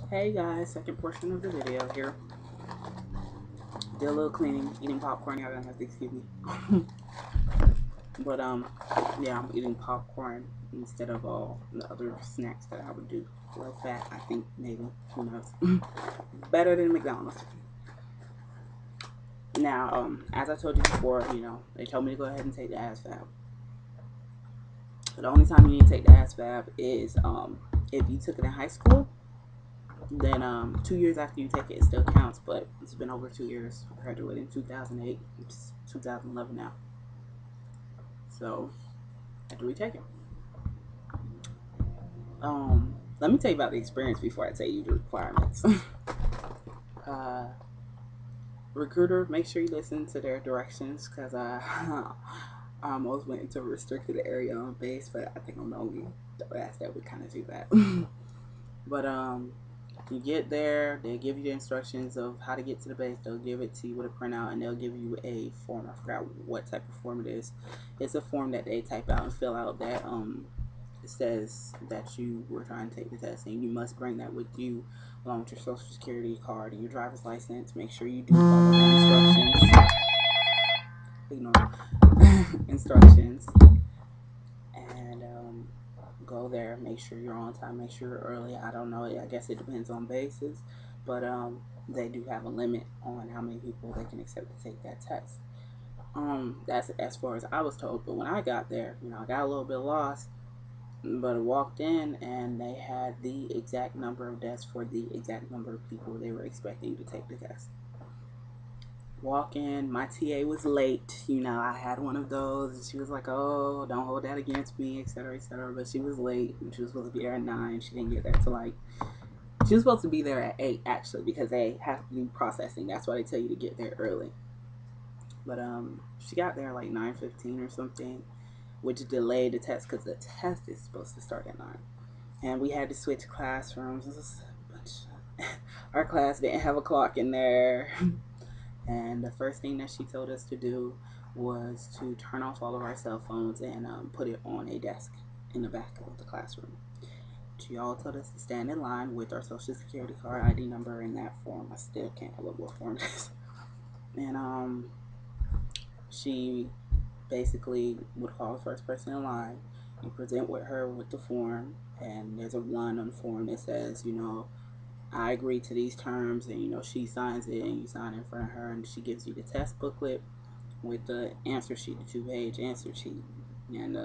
Hey guys, second portion of the video here. Did a little cleaning, eating popcorn. Y'all gonna have to excuse me. But yeah, I'm eating popcorn instead of all the other snacks that I would do. Low fat, I think maybe. Who knows? Better than McDonald's. Now, as I told you before, they told me to go ahead and take the ASVAB. The only time you need to take the ASVAB is if you took it in high school. Then 2 years after you take it, it still counts, but it's been over 2 years. I graduated in 2008. It's 2011 now. So I had to retake it. Let me tell you about the experience before I tell you the requirements. Recruiter, make sure you listen to their directions, because I almost went into a restricted area on base, but I think I'm the only ass that would kind of do that. But you get there, they give you the instructions of how to get to the base. They'll give it to you with a printout, and they'll give you a form. I forgot what type of form it is. It's a form that they type out and fill out that it says that you were trying to take the test, and you must bring that with you along with your social security card and your driver's license. Make sure you do follow the instructions. Ignore instructions. And go there, make sure you're on time, make sure you're early. I don't know, I guess it depends on bases, but they do have a limit on how many people they can accept to take that test. That's as far as I was told. But when I got there, I got a little bit lost, but I walked in and they had the exact number of desks for the exact number of people they were expecting to take the test. Walk in, my TA was late. I had one of those, and she was like, "Oh, don't hold that against me," etc., etc. But she was late, and she was supposed to be there at 9. She didn't get there till she was supposed to be there at 8 actually, because they have to do processing. That's why they tell you to get there early. But she got there like 9:15 or something, which delayed the test because the test is supposed to start at 9, and we had to switch classrooms. Our class didn't have a clock in there. And the first thing that she told us to do was to turn off all of our cell phones and put it on a desk in the back of the classroom. She all told us to stand in line with our social security card, ID number in that form. I still can't remember what form it is. And she basically would call the first person in line. You present with her with the form, and there's a line on the form that says, I agree to these terms, and she signs it, and you sign in front of her, and she gives you the test booklet with the answer sheet, the 2-page answer sheet, and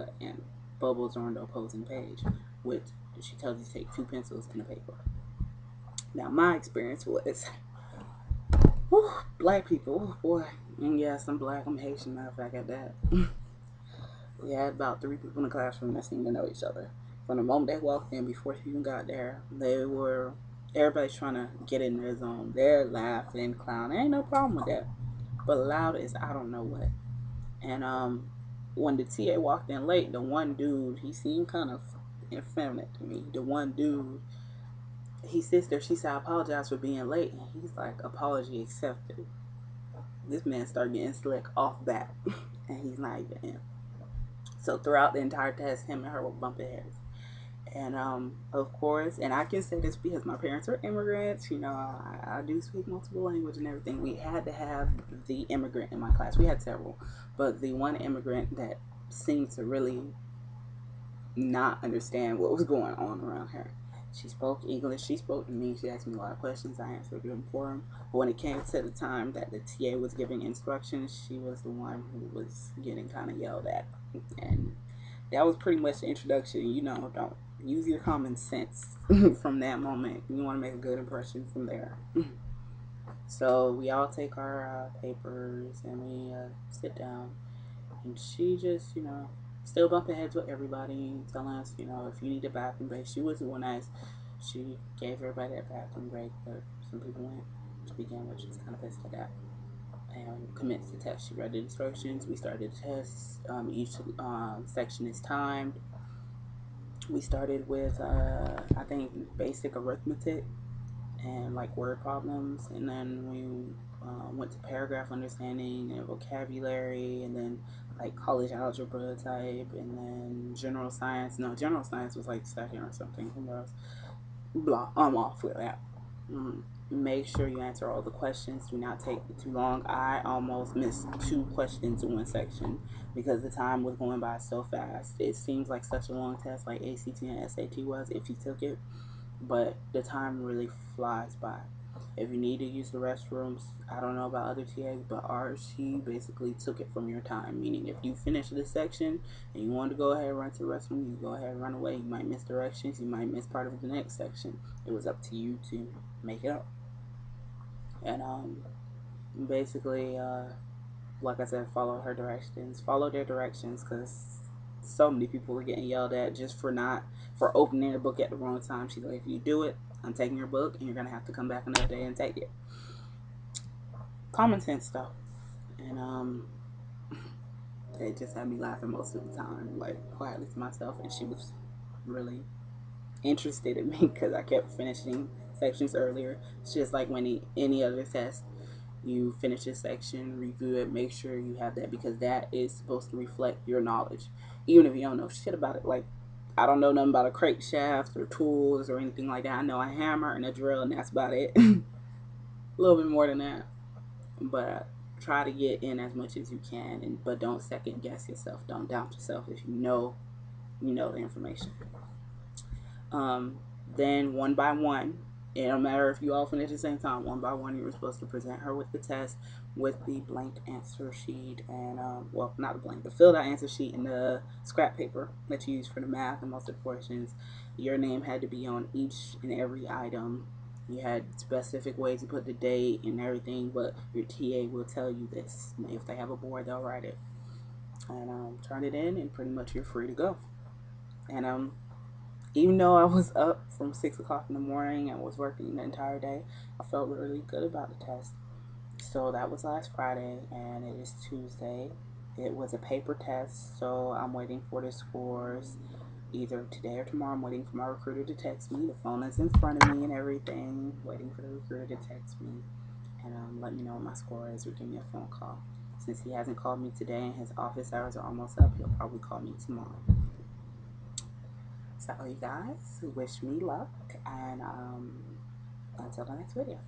bubbles on the opposing page, which she tells you to take 2 pencils and a paper. Now, my experience was, black people, boy, and yes, I'm black, I'm Haitian, matter of fact, at that. We had about 3 people in the classroom that seemed to know each other. From the moment they walked in, before she even got there, everybody's trying to get in their zone. They're laughing, clowning. Ain't no problem with that. But loud is I don't know what. And when the TA walked in late, the one dude, he seemed kind of effeminate to me. The one dude, he sits there, she said, "I apologize for being late." And he's like, "Apology accepted." This man started getting slick off bat. And he's not even in. So throughout the entire test, him and her were bumping heads. And of course, and I can say this because my parents are immigrants, I do speak multiple languages and everything. We had to have the immigrant in my class. We had several, but the one immigrant that seemed to really not understand what was going on around her. She spoke English. She spoke to me. She asked me a lot of questions. I answered them for them. But when it came to the time that the TA was giving instructions, she was the one who was getting kind of yelled at. And that was pretty much the introduction. Don't use your common sense from that moment. You want to make a good impression from there. So we all take our papers and we sit down. And she just, still bumping heads with everybody, telling us, if you need a bathroom break. She was the one that she gave everybody that bathroom break, but some people went to begin with. She was kind of pissed at that. And commenced the test. She read the instructions. We started the test. Each section is timed. We started with, I think, basic arithmetic and word problems, and then we went to paragraph understanding and vocabulary, and then college algebra type, and then general science. No, general science was second or something. Who knows? Blah. I'm off with that. Make sure you answer all the questions. Do not take too long. I almost missed 2 questions in one section because the time was going by so fast. It seems like such a long test, like ACT and SAT was if you took it, but the time really flies by. If you need to use the restrooms, I don't know about other TAs, but ours, she basically took it from your time. Meaning, if you finish this section and you want to go ahead and run to the restroom, you go ahead and run away. You might miss directions, you might miss part of the next section. It was up to you to make it up. And basically, like I said, follow her directions, follow their directions, because so many people were getting yelled at just for opening the book at the wrong time. She's like, if you do it, I'm taking your book, and you're gonna have to come back another day and take it. Common sense stuff, and it just had me laughing most of the time, like quietly to myself. And she was really interested in me because I kept finishing sections earlier. It's just like when any other test, you finish this section, review it, make sure you have that, because that is supposed to reflect your knowledge, even if you don't know shit about it. Like, I don't know nothing about a crate shaft or tools or anything like that. I know a hammer and a drill, and that's about it. A little bit more than that, but try to get in as much as you can, but don't second guess yourself. Don't doubt yourself. If you know the information. Um, then one by one, it don't matter if you all finish at the same time. One by one, you were supposed to present her with the test, with the blank answer sheet, and well, not the blank, the filled out answer sheet and the scrap paper that you use for the math and most of the portions. Your name had to be on each and every item. You had specific ways to put the date and everything, but your TA will tell you this. If they have a board, they'll write it, and turn it in, and pretty much you're free to go. And even though I was up from 6 o'clock in the morning and was working the entire day, I felt really good about the test. So that was last Friday, and it is Tuesday. It was a paper test, so I'm waiting for the scores either today or tomorrow. I'm waiting for my recruiter to text me. The phone is in front of me and everything, waiting for the recruiter to text me and let me know what my score is, or give me a phone call. Since he hasn't called me today and his office hours are almost up, he'll probably call me tomorrow. So you guys, wish me luck, and until the next video.